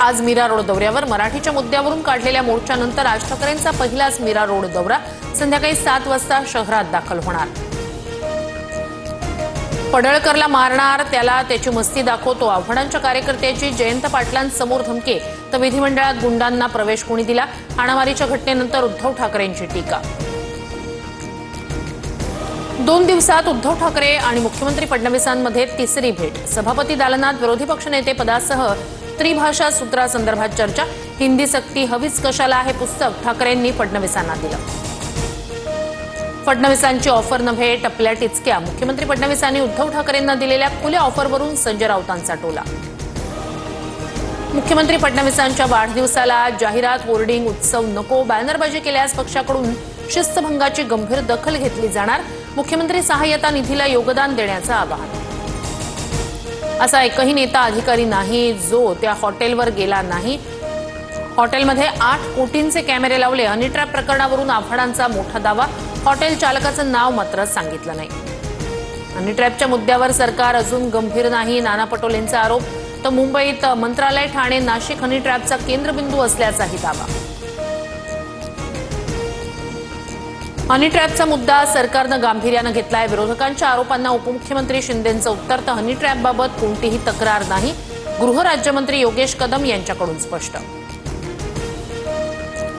आज मीरा रोड दौऱ्यावर मराठीच्या मुद्द्यावरून काढलेल्या मोर्चानंतर राज ठाकरेंचा पहिलाच मीरा रोड दौरा संध्याकाळी 7 वाजता शहरात दाखल होणार। पडळकरला मारणार, त्याला त्याची मस्ती दाखवतो, आव्हाडांच्या कार्यकर्त्याची जयंत पाटलांसमोर धमकी, तर विधिमंडळात गुंडांना प्रवेश कोणी दिला? हाणामारीच्या घटनेनंतर उद्धव ठाकरेंची टीका। 2 दिवसात उद्धव ठाकरे आणि मुख्यमंत्री फडणवीसांमध्ये तिसरी भेट। सभापती दालनात विरोधी पक्षनेते पदासह त्रिभाषा सूत्रासंदर्भात चर्चा। हिंदी सक्ती हवीच कशाला हे पुस्तक ठाकरेंनी फडणवीसांना दिलं। फडणवीसांची ऑफर नव्हे, टपल्या टिचक्या। मुख्यमंत्री फडणवीसांनी उद्धव ठाकरेंना दिलेल्या खुल्या ऑफरवरून संजय राऊतांचा टोला। मुख्यमंत्री फडणवीसांच्या वाढदिवसाला जाहिरात, होर्डिंग, उत्सव नको, बॅनरबाजी केल्यास पक्षाकडून शिस्तभंगाची गंभीर दखल घेतली जाणार। मुख्यमंत्री सहाय्यता निधीला योगदान देण्याचं आवाहन। असा एकही नेता अधिकारी नाही जो त्या हॉटेलवर गेला नाही। हॉटेलमध्ये 8 कोटींचे कॅमेरे लावले। हनी ट्रॅप प्रकरणावरून आव्हाडांचा मोठा दावा। हॉटेल चालकाचं नाव मात्र सांगितलं नाही। हनी ट्रॅपच्या मुद्द्यावर सरकार अजून गंभीर नाही, नाना पटोलेंचा आरोप। तर मुंबईत मंत्रालय, ठाणे, नाशिक हनी ट्रॅपचा केंद्रबिंदू असल्याचाही दावा। हनी ट्रॅपचा मुद्दा सरकारनं गांभीर्यानं घेतलाय। विरोधकांच्या आरोपांना उपमुख्यमंत्री शिंदेंचं उत्तर, तर हनी ट्रॅपबाबत कोणतीही तक्रार नाही। गृहराज्यमंत्री योगेश कदम यांच्याकडून स्पष्ट।